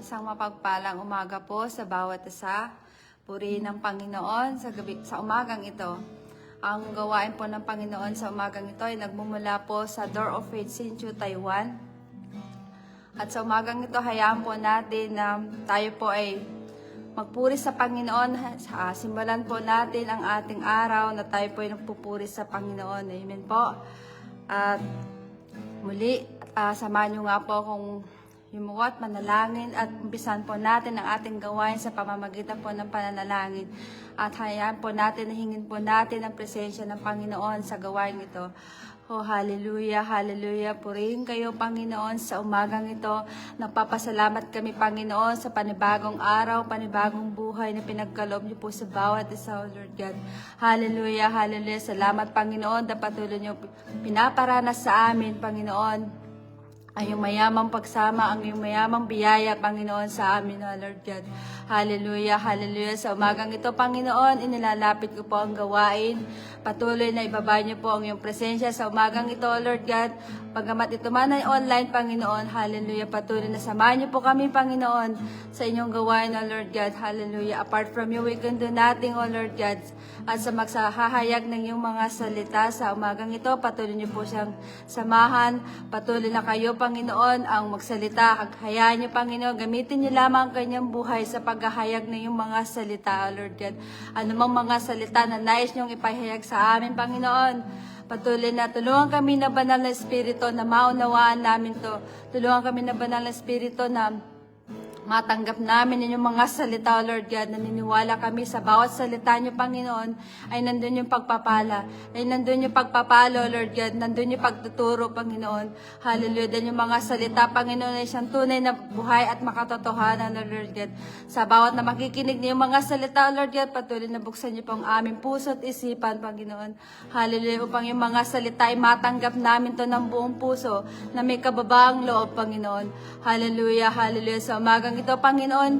Isang mapagpalang umaga po sa bawat isa. Purihin ng Panginoon sa umagang ito. Ang gawain po ng Panginoon sa umagang ito ay nagmumula po sa Door of Faith Hsinchu, Taiwan. At sa umagang ito, hayaan po natin na tayo po ay magpuri sa Panginoon. Simulan po natin ang ating araw na tayo po ay nagpupuri sa Panginoon. Amen po. At muli, samahan nyo nga po kung humuwat, manalangin at umpisan po natin ang ating gawain sa pamamagitan po ng pananalangin. At hayaan po natin, hingin po natin ang presensya ng Panginoon sa gawain ito. Oh, hallelujah, hallelujah. Purihin kayo, Panginoon, sa umagang ito. Nagpapasalamat kami, Panginoon, sa panibagong araw, panibagong buhay na pinagkaloob niyo po sa bawat isa, Lord God. Hallelujah, hallelujah. Salamat, Panginoon, na patuloy niyo pinaparanas sa amin, Panginoon. Ang iyong mayamang pagsama, ang iyong mayamang biyaya, Panginoon, sa amin, Lord God. Hallelujah, hallelujah. Sa umagang ito, Panginoon, inilalapit ko po ang gawain. Patuloy na ibaba niyo po ang iyong presensya sa umagang ito, Lord God. Pagamat ito man ay online, Panginoon, hallelujah. Patuloy na samahan niyo po kami, Panginoon, sa inyong gawain, Lord God. Hallelujah. Apart from you, we can do nothing, Lord God. At sa magsahahayag ng iyong mga salita sa umagang ito, patuloy niyo po siyang samahan. Patuloy na kayo, Panginoon, ang magsalita. Hayaan niyo, Panginoon, gamitin niyo lamang ang kanyang buhay sa paghahayag ng iyong mga salita, Lord God. Ano mang mga salita na nais niyong ipahayag sa amin, Panginoon. Patuloy na tulungan kami na banal na Espiritu na maunawaan namin to. Tulungan kami na banal na Espiritu na matanggap namin inyong mga salita, Lord God. Naniniwala kami sa bawat salita niyo, Panginoon, ay nandun yung pagpapala. Ay nandun yung pagpapalo, Lord God. Nandun yung pagtuturo, Panginoon. Hallelujah. Dan yung mga salita, Panginoon, ay siyang tunay na buhay at makatotohanan, Lord God. Sa bawat na makikinig niyo mga salita, Lord God, patuloy na buksan niyo po ang aming puso at isipan, Panginoon. Hallelujah. Upang yung mga salita ay matanggap namin to ng buong puso na may kababaang loob, Panginoon. Hallelujah. Hallelujah. Sa umagang ito, Panginoon,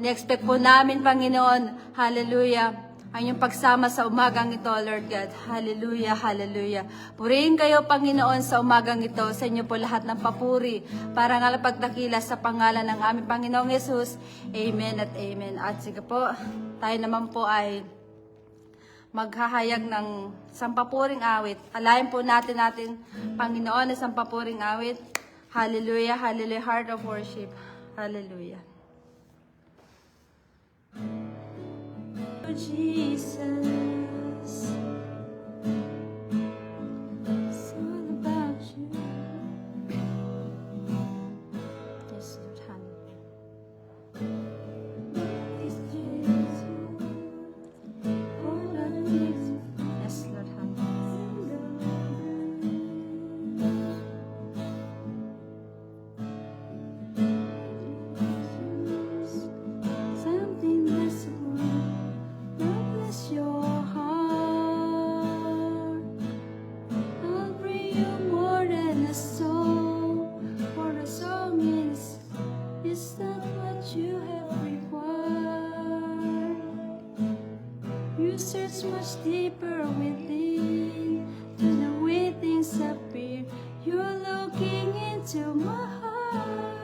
in-expect po namin, Panginoon, hallelujah, ang iyong pagsama sa umagang ito, Lord God. Hallelujah, hallelujah. Purihin kayo, Panginoon, sa umagang ito. Sa inyo po lahat ng papuri para nga pagdakila sa pangalan ng aming Panginoong Yesus. Amen at amen. At sige po, tayo naman po ay maghahayag ng sampapuring awit. Alayin po natin Panginoon, na sampapuring awit. Hallelujah, hallelujah, heart of worship. Hallelujah. Oh, Jesus, it's all about you. Yes, Lord, hallelujah. It's Jesus. Oh, Lord Jesus. Yes, Lord, hallelujah. Much deeper within, to the way things appear. You're looking into my heart.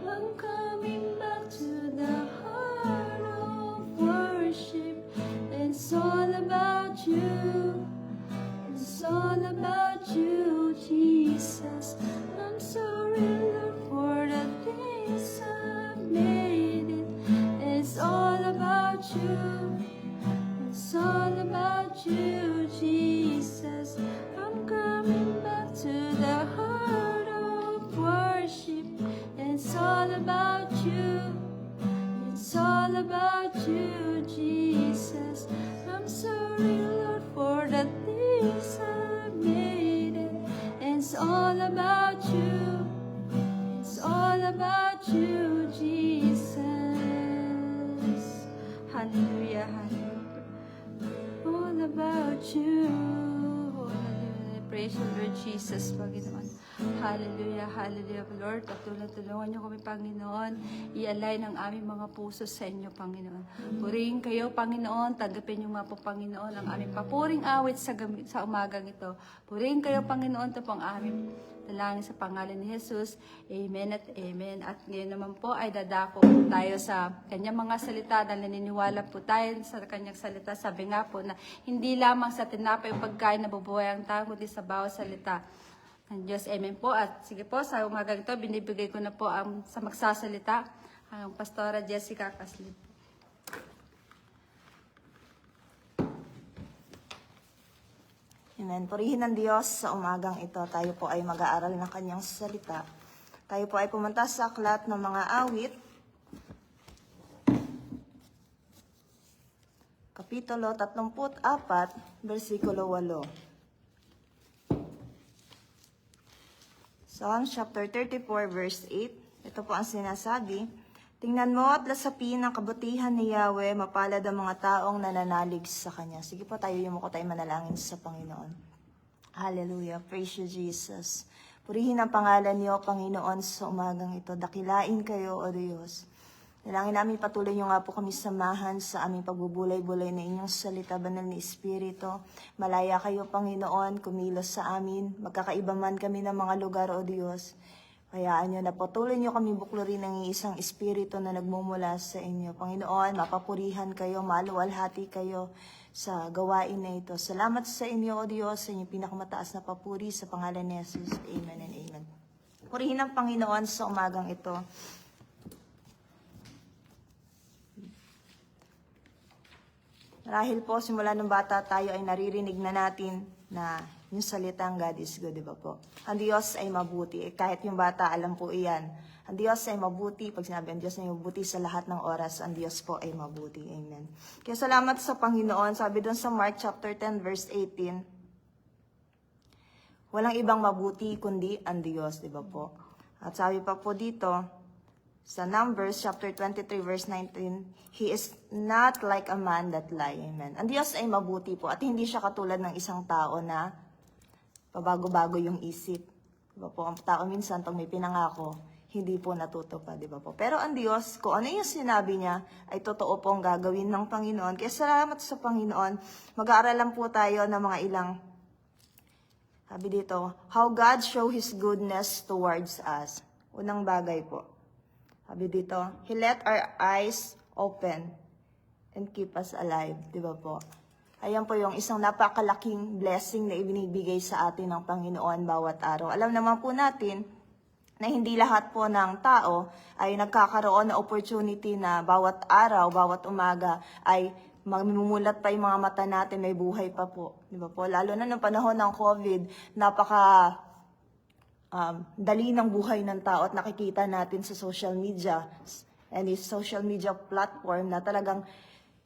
I'm coming back to the heart of worship. It's all about you. It's all about you, Jesus. I'm sorry, Lord, for the things I've made it. It's all about you. It's all about you, Jesus. I'm coming back to the heart of worship. It's all about you. It's all about you, Jesus. I'm sorry, Lord, for the things I made it. It's all about you. It's all about you, Jesus. Hallelujah, hallelujah. All about you. Oh, hallelujah. Praise you, Lord Jesus, Panginoon. Hallelujah, hallelujah, Lord. Tulungan niyo kami, Panginoon. I-align ang aming mga puso sa inyo, Panginoon. Purihin kayo, Panginoon. Tanggapin niyo nga po, Panginoon, ang aming papuring awit sa umagang ito. Purihin kayo, Panginoon. Ito po ang aming dalangin sa pangalan ni Jesus. Amen at amen. At ngayon naman po ay dadako po tayo sa kanyang mga salita dahil naniniwala po tayo sa kanyang salita. Sabi nga po na hindi lamang sa tinapay o pagkain na bubuhay ang tao, kundi sa bawat salita ng Diyos. Amen po. At sige po, sa umagang ito, binibigay ko na po sa magsasalita ang Pastora Jessica Caslip. Amen. Purihin ng Diyos sa umagang ito. Tayo po ay mag-aaral ng kanyang salita. Tayo po ay pumunta sa aklat ng mga awit. Kapitulo 34, versikulo 8. Psalm chapter 34, verse 8. Ito po ang sinasabi. Tingnan mo at lasapin ang kabutihan ni Yahweh, mapalad ang mga taong nananalig sa Kanya. Sige po tayo, yumuko tayo manalangin sa Panginoon. Hallelujah. Praise you, Jesus. Purihin ang pangalan niyo, Panginoon, sa umagang ito. Dakilain kayo, O Diyos. Dalangin namin patuloy niyo nga po kami samahan sa aming pagbubulay-bulay na inyong salita, banal ni Espiritu. Malaya kayo, Panginoon, kumilos sa amin. Magkakaiba man kami ng mga lugar, O Diyos. Hayaan niyo na patuloy niyo kami buklurin ng isang Espiritu na nagmumula sa inyo. Panginoon, mapapurihan kayo, maluwalhati kayo sa gawain na ito. Salamat sa inyo, O Diyos, sa inyong pinakamataas na papuri sa pangalan ni Jesus. Amen and amen. Purihin ang Panginoon sa umagang ito. Marahil po, simula nung bata tayo ay naririnig na natin na yung salitang God is good, di ba po? Ang Diyos ay mabuti. Kahit yung bata, alam po iyan. Ang Diyos ay mabuti. Pag sinabi ang Diyos ay mabuti sa lahat ng oras, ang Diyos po ay mabuti. Amen. Kaya salamat sa Panginoon. Sabi doon sa Mark chapter 10, verse 18, walang ibang mabuti kundi ang Diyos, di ba po? At sabi pa po dito, sa Numbers chapter 23 verse 19, He is not like a man that lie. Amen. Ang Diyos ay mabuti po at hindi siya katulad ng isang tao na pabago-bago yung isip. Diba po? Ang tao minsan pag may pinangako, hindi po natutupad, di ba po? Pero ang Diyos, kung ano yung sinabi niya, ay totoo pong gagawin ng Panginoon. Kaya salamat sa Panginoon. Mag-aaralan po tayo ng mga ilang, sabi dito, how God show His goodness towards us. Unang bagay po. Sabi dito, He let our eyes open and keep us alive. Di ba po? Ayan po yung isang napakalaking blessing na ibinibigay sa atin ng Panginoon bawat araw. Alam naman po natin na hindi lahat po ng tao ay nagkakaroon ng opportunity na bawat araw, bawat umaga ay mamumulat pa yung mga mata natin, may buhay pa po. Di ba po? Lalo na ng panahon ng COVID, dali ng buhay ng tao at nakikita natin sa social media and social media platform na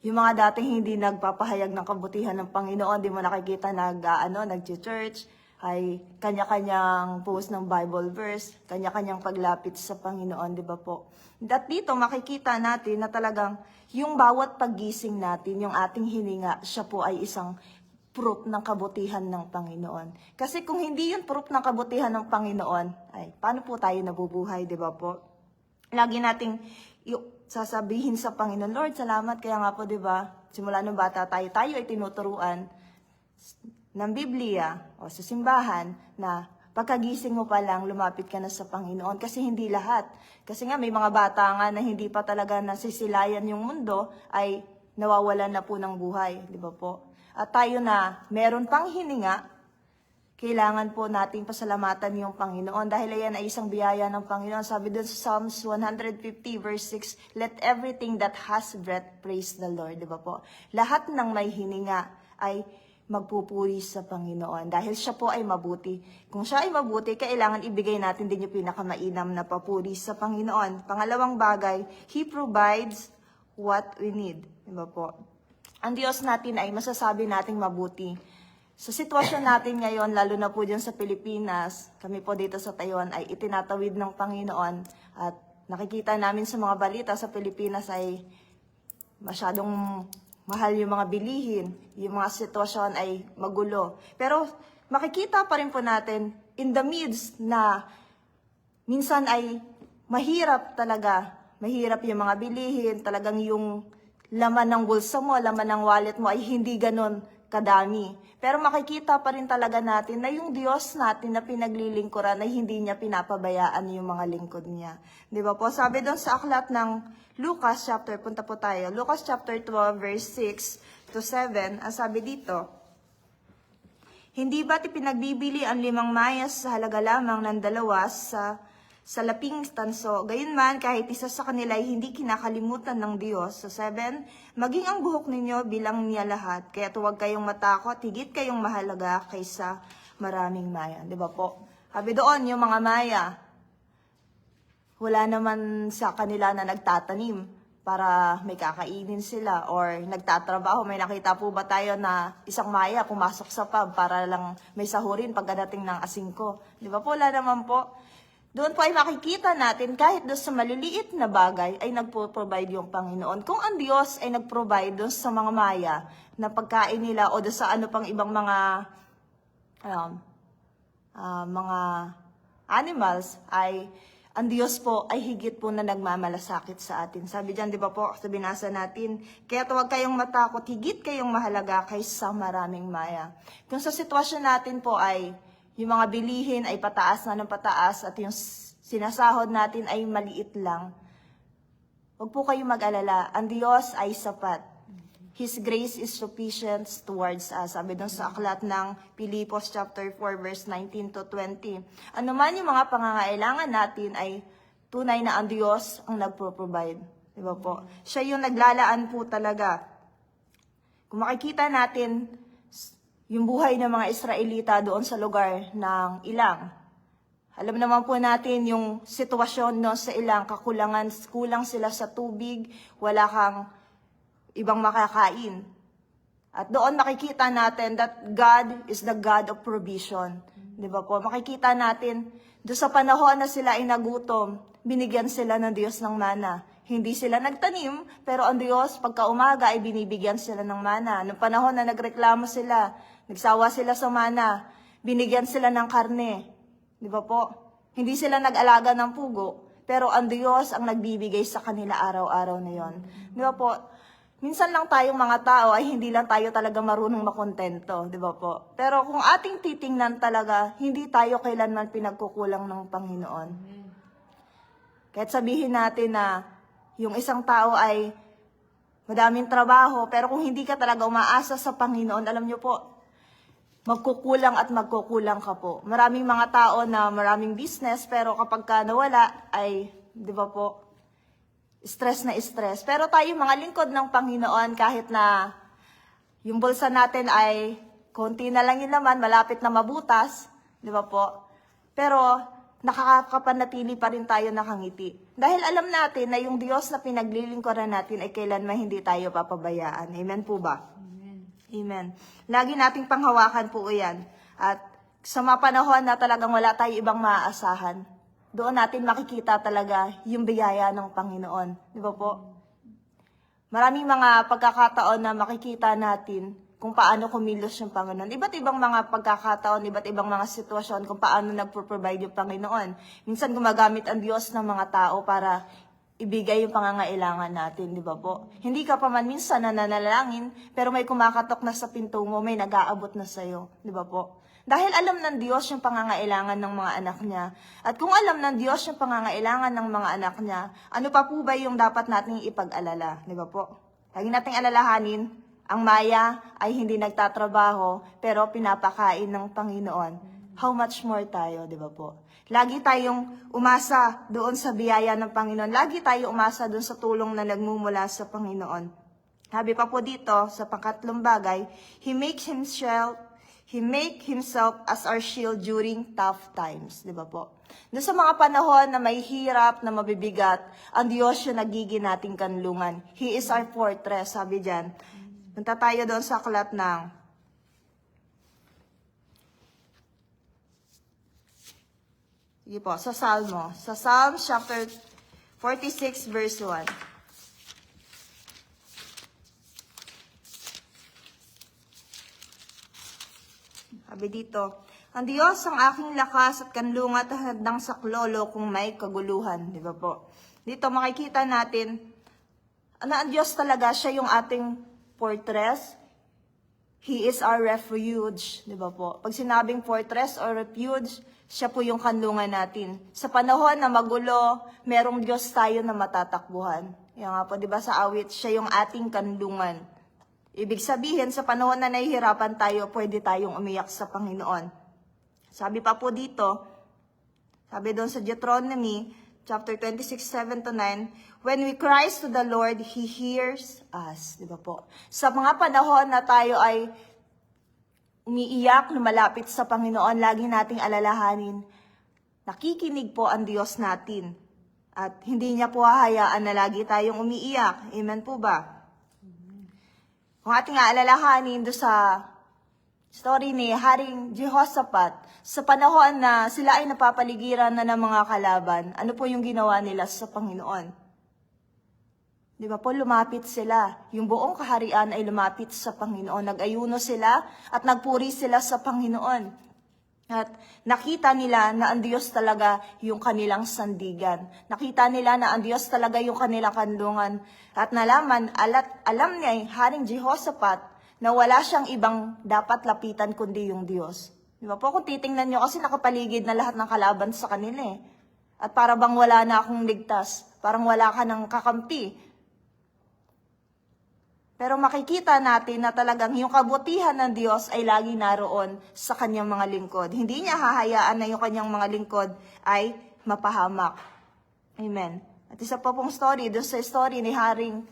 yung mga dating hindi nagpapahayag ng kabutihan ng Panginoon, di mo nakikita nag-church, ay kanya-kanyang post ng Bible verse, kanya-kanyang paglapit sa Panginoon, di ba po? At dito makikita natin na talagang yung bawat paggising natin, yung ating hininga, siya po ay isang proof ng kabutihan ng Panginoon. Kasi kung hindi yun proof ng kabutihan ng Panginoon, ay paano po tayo nabubuhay, di ba po? Lagi nating sasabihin sa Panginoon, Lord, salamat. Kaya nga po, di ba, simula nung bata tayo ay tinuturuan ng Biblia o sa simbahan na pagkagising mo pa lang, lumapit ka na sa Panginoon. Kasi hindi lahat. Kasi nga may mga bata nga na hindi pa talaga nasisilayan yung mundo, ay nawawalan na po ng buhay, di ba po? At tayo na meron pang hininga, kailangan po nating pasalamatan yung Panginoon dahil ayan ay isang biyaya ng Panginoon. Sabi doon sa Psalms 150 verse 6, let everything that has breath praise the Lord. Di ba po? Lahat ng may hininga ay magpupuri sa Panginoon dahil siya po ay mabuti. Kung siya ay mabuti, kailangan ibigay natin din yung pinakamainam na papuri sa Panginoon. Pangalawang bagay, He provides what we need. Di ba po? Ang Diyos natin ay masasabi nating mabuti. Sa sitwasyon natin ngayon, lalo na po dyan sa Pilipinas, kami po dito sa Taiwan ay itinatawid ng Panginoon at nakikita namin sa mga balita sa Pilipinas ay masyadong mahal yung mga bilihin, yung mga sitwasyon ay magulo. Pero makikita pa rin po natin in the midst na minsan ay mahirap talaga, mahirap yung mga bilihin, talagang yung laman ng bulsa mo, laman ng wallet mo ay hindi ganon kadami. Pero makikita pa rin talaga natin na yung Diyos natin na pinaglilingkuran ay hindi niya pinapabayaan yung mga lingkod niya. Di ba po? Sabi doon sa aklat ng Lucas chapter, punta po tayo, Lucas chapter 12 verse 6 to 7, ang sabi dito, hindi ba't ipinagbibili ang 5 mayas sa halaga lamang ng 2 sa laping tanso? Gayunman, kahit isa sa kanila ay hindi kinakalimutan ng Diyos. Sa 7, maging ang buhok ninyo bilang niya lahat. Kaya huwag kayong matakot, higit kayong mahalaga kaysa maraming maya. Di ba po? Sabi doon, yung mga maya, wala naman sa kanila na nagtatanim para may kakainin sila or nagtatrabaho. May nakita po ba tayo na isang maya pumasok sa pub para lang may sahurin pagdating ng 5? Di ba po? Wala naman po. Doon po ay makikita natin kahit doon sa maliliit na bagay ay nagpo-provide yung Panginoon. Kung ang Diyos ay nag-provide doon sa mga maya na pagkain nila o doon sa ano pang ibang mga animals, ay ang Diyos po ay higit po na nagmamalasakit sa atin. Sabi diyan, di ba po, sa binasa natin, kaya huwag kayong matakot, higit kayong mahalaga kaysa maraming maya. Kung sa sitwasyon natin po ay yung mga bilihin ay pataas na ng pataas at yung sinasahod natin ay maliit lang, huwag po kayong mag-alala. Ang Diyos ay sapat. His grace is sufficient towards us. Sabi dun sa aklat ng Pilipos chapter 4 verse 19 to 20. Ano man yung mga pangangailangan natin ay tunay na ang Diyos ang nagpo-provide. Di ba po? Siya yung naglalaan po talaga. Kung makikita natin yung buhay ng mga Israelita doon sa lugar ng Ilang. Alam naman po natin yung sitwasyon no, sa Ilang, kulang sila sa tubig, wala kang ibang makakain. At doon makikita natin that God is the God of provision. Di ba po? Makikita natin, doon sa panahon na sila ay nagutom, binigyan sila ng Diyos ng mana. Hindi sila nagtanim, pero ang Diyos, pagka umaga, ay binibigyan sila ng mana. Noong panahon na nagreklamo sila, nagsawa sila sa mana, binigyan sila ng karne. Di ba po? Hindi sila nag-alaga ng pugo, pero ang Diyos ang nagbibigay sa kanila araw-araw na yon. Di ba po? Minsan lang tayong mga tao ay hindi lang tayo talaga marunong makontento, di ba po? Pero kung ating titingnan talaga, hindi tayo kailanman pinagkukulang ng Panginoon. Kahit sabihin natin na yung isang tao ay madaming trabaho, pero kung hindi ka talaga umaasa sa Panginoon, alam nyo po, magkukulang at magkukulang ka po. Maraming mga tao na maraming business, pero kapag ka nawala, ay, di ba po, stress na stress. Pero tayo mga lingkod ng Panginoon, kahit na yung bulsa natin ay konti na lang yung laman, malapit na mabutas, di ba po? Pero nakakapanatili pa rin tayo nakangiti. Dahil alam natin na yung Diyos na pinaglilingkuran natin ay kailanman hindi tayo papabayaan. Amen po ba? Amen. Amen. Lagi nating panghawakan po yan. At sa mga panahon na talagang wala tayo ibang maaasahan, doon natin makikita talaga yung biyaya ng Panginoon. Di ba po? Maraming mga pagkakataon na makikita natin kung paano kumilos yung Panginoon. Iba't ibang mga pagkakataon, iba't ibang mga sitwasyon kung paano nagpo-provide yung Panginoon. Minsan gumagamit ang Diyos ng mga tao para ibigay yung pangangailangan natin, di ba po? Hindi ka pa man minsan nananalangin, pero may kumakatok na sa pinto mo, may nag-aabot na sa'yo, di ba po? Dahil alam ng Diyos yung pangangailangan ng mga anak niya. At kung alam ng Diyos yung pangangailangan ng mga anak niya, ano pa po ba yung dapat nating ipag-alala? Di ba po? Lagi nating alalahanin, ang maya ay hindi nagtatrabaho, pero pinapakain ng Panginoon. How much more tayo, di ba po? Lagi tayong umasa doon sa biyaya ng Panginoon. Lagi tayo umasa doon sa tulong na nagmumula sa Panginoon. Sabi pa po dito, sa pangkatlong bagay, He make himself as our shield during tough times. Di ba po? Doon sa mga panahon na may hirap, na mabibigat, ang Diyos yung nagiging nating kanlungan. He is our fortress, sabi dyan. Punta tayo doon sa aklat ng sige po, sa Salmo. Sa Psalm chapter 46 verse 1. Sabi dito, Ang Diyos ang aking lakas at kanlungat at hadang saklolo kung may kaguluhan. Di ba po? Dito makikita natin na ang Diyos talaga, siya yung ating fortress. He is our refuge. Di ba po? Pag sinabing fortress or refuge, siya po yung kanlungan natin. Sa panahon na magulo, merong Diyos tayo na matatakbuhan. Yan nga po, di ba sa awit, siya yung ating kanlungan. Ibig sabihin, sa panahon na nahihirapan tayo, pwede tayong umiyak sa Panginoon. Sabi pa po dito, sabi doon sa Deuteronomy, chapter 26, 7-9, when we cry to the Lord, He hears us. Di ba po? Sa mga panahon na tayo ay umiiyak, lumalapit sa Panginoon, lagi nating alalahanin, nakikinig po ang Diyos natin. At hindi niya po hahayaan na lagi tayong umiiyak. Amen po ba? Kung ating aalalahanin doon sa story ni Haring Jehoshaphat, sa panahon na sila ay napapaligiran na ng mga kalaban, ano po yung ginawa nila sa Panginoon? Di ba po, lumapit sila. Yung buong kaharian ay lumapit sa Panginoon. Nag-ayuno sila at nagpuri sila sa Panginoon. At nakita nila na ang Diyos talaga yung kanilang sandigan. Nakita nila na ang Diyos talaga yung kanilang kanlungan. At nalaman, alam niya, Haring Jehoshaphat, na wala siyang ibang dapat lapitan kundi yung Diyos. Di ba po? Kung titingnan nyo, kasi nakapaligid na lahat ng kalaban sa kanila eh. At para bang wala na akong ligtas. Parang wala ka ng kakampi. Pero makikita natin na talagang yung kabutihan ng Diyos ay lagi naroon sa kanyang mga lingkod. Hindi niya hahayaan na yung kanyang mga lingkod ay mapahamak. Amen. At isa pa pong story, doon sa story ni Haring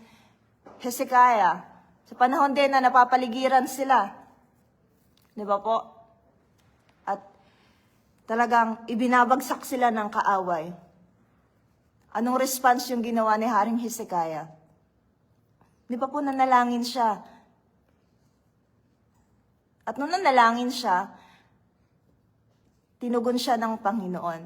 Hezekiah. Sa panahon din na napapaligiran sila. Di ba po? At talagang ibinabagsak sila ng kaaway. Anong response yung ginawa ni Haring Hezekiah? Di ba po nanalangin siya? At nung nanalangin siya, tinugon siya ng Panginoon.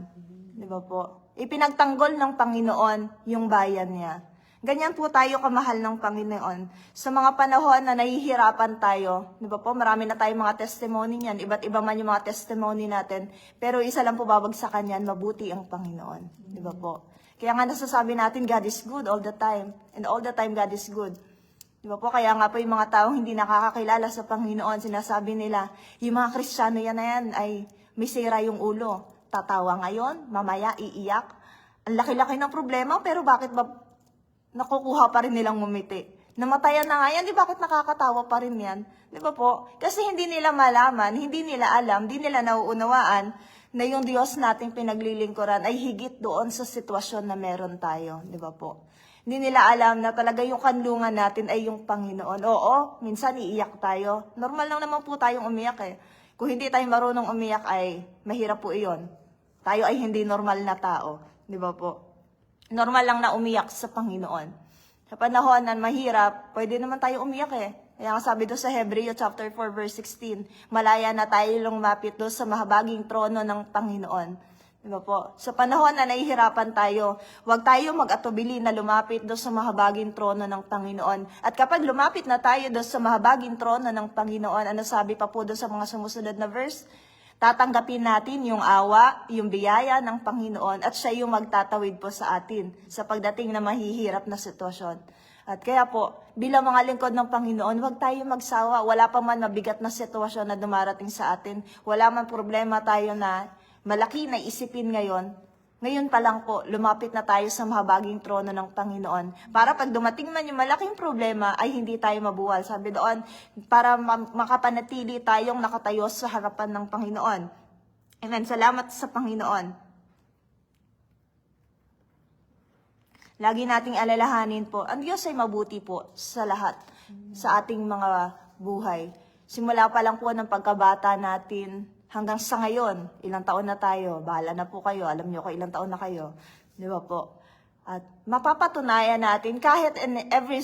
Di ba po? Ipinagtanggol ng Panginoon yung bayan niya. Ganyan po tayo kamahal ng Panginoon. Sa mga panahon na nahihirapan tayo, di ba po, marami na tayong mga testimony niyan, iba't iba man yung mga testimony natin, pero isa lang po babagsakan yan, mabuti ang Panginoon. Di ba po? Kaya nga nasasabi natin, God is good all the time. And all the time, God is good. Di ba po? Kaya nga po yung mga taong hindi nakakakilala sa Panginoon, sinasabi nila, yung mga Kristiyano yan na yan ay may sira yung ulo. Tatawa ngayon, mamaya iiyak. Ang laki-laki ng problema, pero bakit ba nakukuha pa rin nilang ngumiti? Namatayan na nga yan, di bakit nakakatawa pa rin yan? Di ba po? Kasi hindi nila malaman, hindi nila alam, hindi nila nauunawaan na yung Diyos nating pinaglilingkuran ay higit doon sa sitwasyon na meron tayo. Di ba po? Hindi nila alam na talaga yung kanlungan natin ay yung Panginoon. Oo, minsan iiyak tayo. Normal lang naman po tayong umiyak eh. Kung hindi tayo marunong umiyak ay mahirap po iyon. Tayo ay hindi normal na tao. Di ba po? Normal lang na umiyak sa Panginoon. Sa panahon na mahirap, pwede naman tayo umiyak eh. Kaya nga sabi doon sa Hebreo chapter 4 verse 16, malaya na tayo lumapit doon sa mahabaging trono ng Panginoon. Diba po? Sa panahon na nahihirapan tayo, huwag tayo mag-atubili na lumapit doon sa mahabaging trono ng Panginoon. At kapag lumapit na tayo doon sa mahabaging trono ng Panginoon, ano sabi pa po doon sa mga sumusunod na verse? Tatanggapin natin yung awa, yung biyaya ng Panginoon at siya yung magtatawid po sa atin sa pagdating na mahihirap na sitwasyon. At kaya po, bilang mga lingkod ng Panginoon, huwag tayo magsawa. Wala pa man mabigat na sitwasyon na dumarating sa atin. Wala man problema tayo na malaki na isipin ngayon. Ngayon pa lang po, lumapit na tayo sa mahabaging trono ng Panginoon. Para pag dumating man yung malaking problema, ay hindi tayo mabuwal. Sabi doon, para makapanatili tayong nakatayo sa harapan ng Panginoon. Amen. Salamat sa Panginoon. Lagi nating alalahanin po, ang Diyos ay mabuti po sa lahat, sa ating mga buhay. Simula pa lang po ng pagkabata natin, hanggang sa ngayon, ilang taon na tayo, bahala na po kayo, alam nyo ko ilang taon na kayo, di ba po? At mapapatunayan natin kahit in every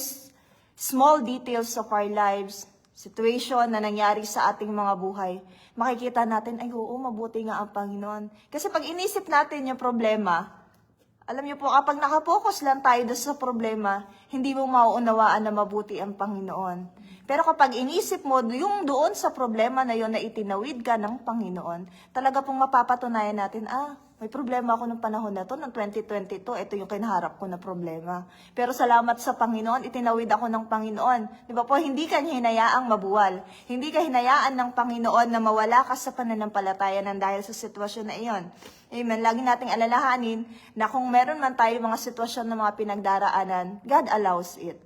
small details of our lives, situation na nangyari sa ating mga buhay, makikita natin, ay oo, mabuti nga ang Panginoon. Kasi pag inisip natin yung problema, Alam niyo po, kapag nakapokus lang tayo doon sa problema, hindi mo mauunawaan na mabuti ang Panginoon. Pero kapag inisip mo yung doon sa problema na yon na itinawid ka ng Panginoon, talaga pong mapapatunayan natin, may problema ako nung panahon na to, noong 2022, ito yung kinaharap ko na problema. Pero salamat sa Panginoon, itinawid ako ng Panginoon. Di ba po, hindi ka hinayaang mabuwal. Hindi ka hinayaan ng Panginoon na mawala ka sa pananampalataya ng dahil sa sitwasyon na iyon. Amen. Lagi nating alalahanin na kung meron man tayo mga sitwasyon na mga pinagdaraanan, God allows it.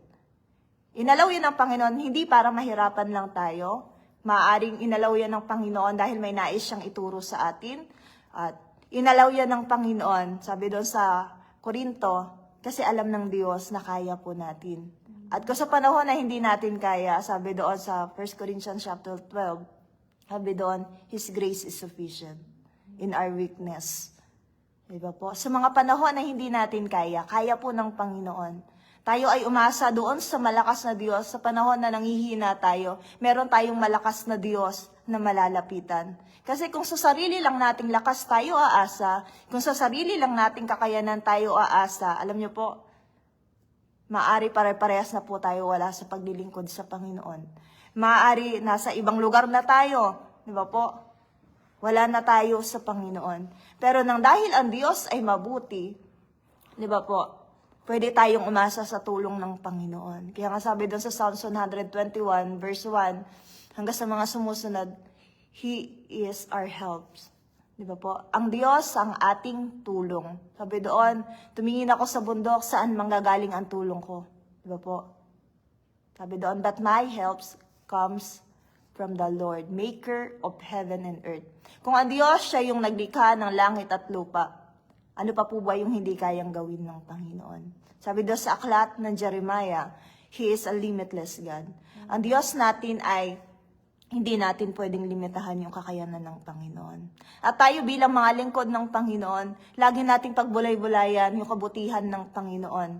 Inalaw yan ng Panginoon, hindi para mahirapan lang tayo. Maaring inalaw yan ng Panginoon dahil may nais siyang ituro sa atin. At inalaw yan ng Panginoon, sabi doon sa Korinto, kasi alam ng Diyos na kaya po natin. At kung sa panahon na hindi natin kaya, sabi doon sa 1 Corinthians chapter 12, sabi doon, His grace is sufficient in our weakness. Diba po? Sa mga panahon na hindi natin kaya po ng Panginoon. Tayo ay umasa doon sa malakas na Diyos. Sa panahon na nanghihina tayo, meron tayong malakas na Diyos na malalapitan. Kasi kung sa sarili lang nating lakas tayo aasa, kung sa sarili lang nating kakayanan tayo aasa, alam niyo po, maaari pare-parehas na po tayo wala sa paglilingkod sa Panginoon. Maaari nasa ibang lugar na tayo, di ba po? Wala na tayo sa Panginoon. Pero nang dahil ang Diyos ay mabuti, di ba po, pwede tayong umasa sa tulong ng Panginoon. Kaya nga sabi doon sa Psalms 121, verse 1, hanggang sa mga sumusunod, He is our help. Di ba po? Ang Diyos ang ating tulong. Sabi doon, tumingin ako sa bundok, saan manggagaling ang tulong ko? Di ba po? Sabi doon, but my help comes from the Lord, maker of heaven and earth. Kung ang Diyos siya yung naglikha ng langit at lupa, ano pa po ba yung hindi kayang gawin ng Panginoon? Sabi doon sa aklat ng Jeremiah, He is a limitless God. Ang Diyos natin ay hindi natin pwedeng limitahan yung kakayanan ng Panginoon. At tayo bilang mga lingkod ng Panginoon, lagi nating pagbulay-bulayan yung kabutihan ng Panginoon.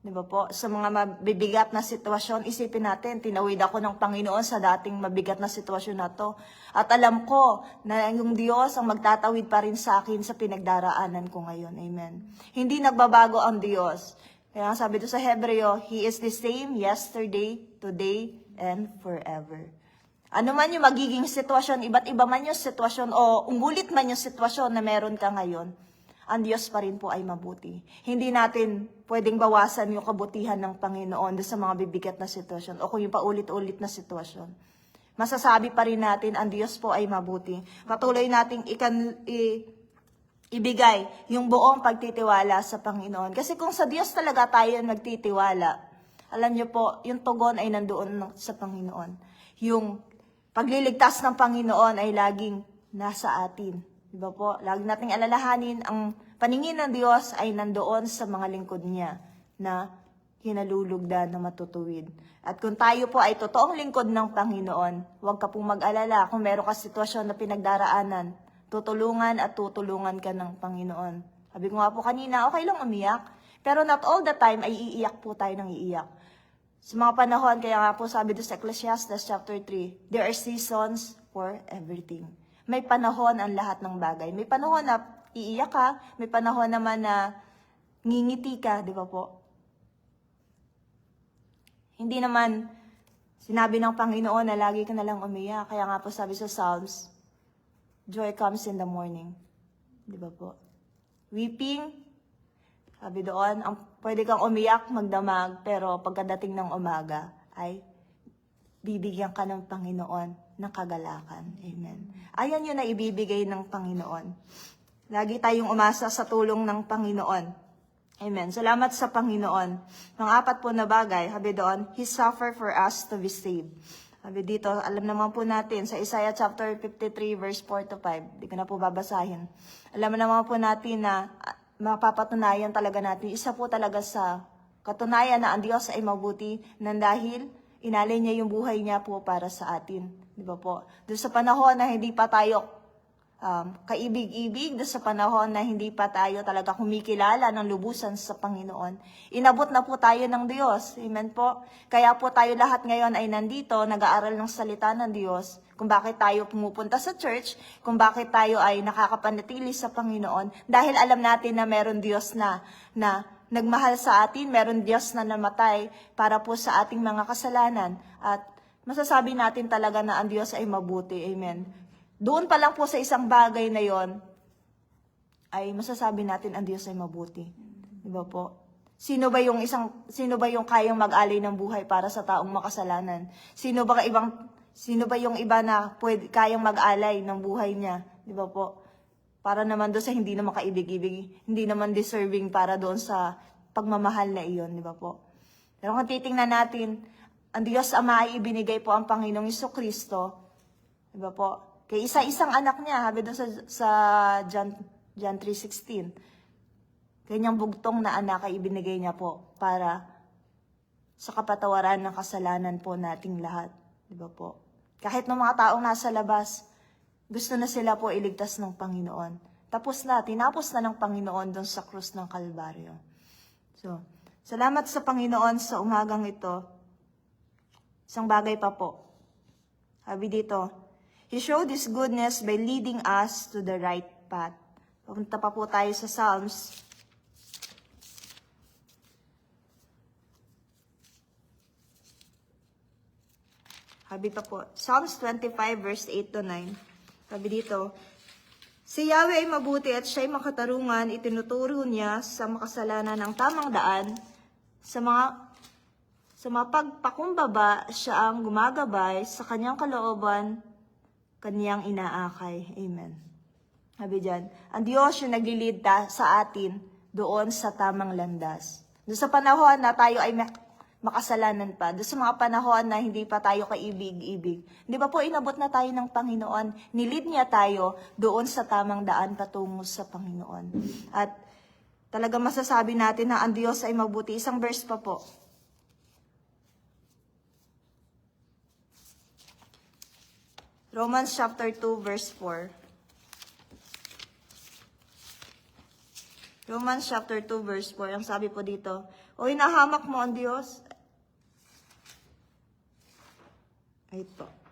Di ba po? Sa mga mabibigat na sitwasyon, isipin natin, tinawid ako ng Panginoon sa dating mabigat na sitwasyon na to. At alam ko na yung Diyos ang magtatawid pa rin sa akin sa pinagdaraanan ko ngayon. Amen. Hindi nagbabago ang Diyos. Kaya sabi doon sa Hebreo, He is the same yesterday, today, and forever. Ano man yung magiging sitwasyon, iba't iba man yung sitwasyon, o umulit man yung sitwasyon na meron ka ngayon, ang Diyos pa rin po ay mabuti. Hindi natin pwedeng bawasan yung kabutihan ng Panginoon sa mga bibigat na sitwasyon o kung yung paulit-ulit na sitwasyon. Masasabi pa rin natin, ang Diyos po ay mabuti. Patuloy nating ibigay yung buong pagtitiwala sa Panginoon. Kasi kung sa Diyos talaga tayo nagtitiwala, alam niyo po, yung tugon ay nandoon sa Panginoon. Yung pagliligtas ng Panginoon ay laging nasa atin. Diba po? Lagi nating alalahanin, ang paningin ng Diyos ay nandoon sa mga lingkod niya na hinalulugdan na matutuwid. At kung tayo po ay totoong lingkod ng Panginoon, huwag ka pong mag-alala kung meron ka sitwasyon na pinagdaraanan, tutulungan at tutulungan ka ng Panginoon. Sabi ko nga po kanina, okay lang umiyak, pero not all the time ay iiyak po tayo ng iiyak. Sa mga panahon, kaya nga po sabi doon sa Ecclesiastes chapter 3, there are seasons for everything. May panahon ang lahat ng bagay. May panahon na iiyak ka, may panahon naman na ngingiti ka, di ba po? Hindi naman sinabi ng Panginoon na lagi ka na lang umiyak. Kaya nga po sabi sa Psalms, joy comes in the morning. Di ba po? Weeping, sabi doon, pwede kang umiyak, magdamag, pero pagkadating ng umaga ay bibigyan ka ng Panginoon ng kagalakan. Amen. Ayan yun na ibibigay ng Panginoon. Lagi tayong umasa sa tulong ng Panginoon. Amen. Salamat sa Panginoon. Mga apat po na bagay, sabi doon, He suffered for us to be saved. Sabi dito, alam naman po natin, sa Isaiah chapter 53, verse 4 to 5, di ko na po babasahin. Alam naman po natin na mapapatunayan talaga natin, isa po talaga sa katunayan na ang Diyos ay mabuti nang dahil inalay niya yung buhay niya po para sa atin. Di ba po? Doon sa panahon na hindi pa tayo kaibig-ibig, doon sa panahon na hindi pa tayo talaga kumikilala ng lubusan sa Panginoon, inabot na po tayo ng Diyos. Amen po? Kaya po tayo lahat ngayon ay nandito, nag-aaral ng salita ng Diyos Kung bakit tayo pumupunta sa church, kung bakit tayo ay nakakapanatili sa Panginoon, dahil alam natin na meron Diyos na nagmahal sa atin, meron Diyos na namatay para po sa ating mga kasalanan. At masasabi natin talaga na ang Diyos ay mabuti. Amen. Doon pa lang po sa isang bagay na yon, ay masasabi natin ang Diyos ay mabuti. Di ba po? Sino ba yung kayang mag-alay ng buhay para sa taong makasalanan? Sino ba yung iba na kayang mag-alay ng buhay niya? Di ba po? Para naman doon sa hindi naman kaibig-ibig, hindi naman deserving para doon sa pagmamahal na iyon, di ba po? Pero kung titingnan natin, ang Diyos Ama ay ibinigay po ang Panginoong Jesucristo, di ba po? Kay isa-isang anak niya, sabi doon sa John 3:16. Kanyang bugtong na anak ay ibinigay niya po para sa kapatawaran ng kasalanan po nating lahat. Di ba po? Kahit ng mga taong nasa labas, gusto na sila po iligtas ng Panginoon. Tinapos na ng Panginoon doon sa krus ng Kalbaryo. So, salamat sa Panginoon sa umagang ito. Isang bagay pa po. Sabi dito, He showed His goodness by leading us to the right path. Papunta pa po tayo sa Psalms. Sabi pa po, Psalms 25 verse 8 to 9. Sabi dito, si Yahweh ay mabuti at siya'y makatarungan, itinuturo niya sa makasalanan ng tamang daan, sa mga pagpakumbaba siya ang gumagabay, sa kanyang kalooban, kanyang inaakay. Amen. Sabi dyan, ang Diyos yung naglilid sa atin doon sa tamang landas. Doon sa panahon na tayo ay makasalanan pa, doon sa mga panahon na hindi pa tayo kaibig-ibig. Di ba po, inabot na tayo ng Panginoon, nilid niya tayo doon sa tamang daan patungo sa Panginoon. At talaga masasabi natin na ang Diyos ay mabuti. Isang verse pa po. Romans chapter 2 verse 4. Romans chapter 2 verse 4, ang sabi po dito, o hinahamak mo ang Diyos. Ito.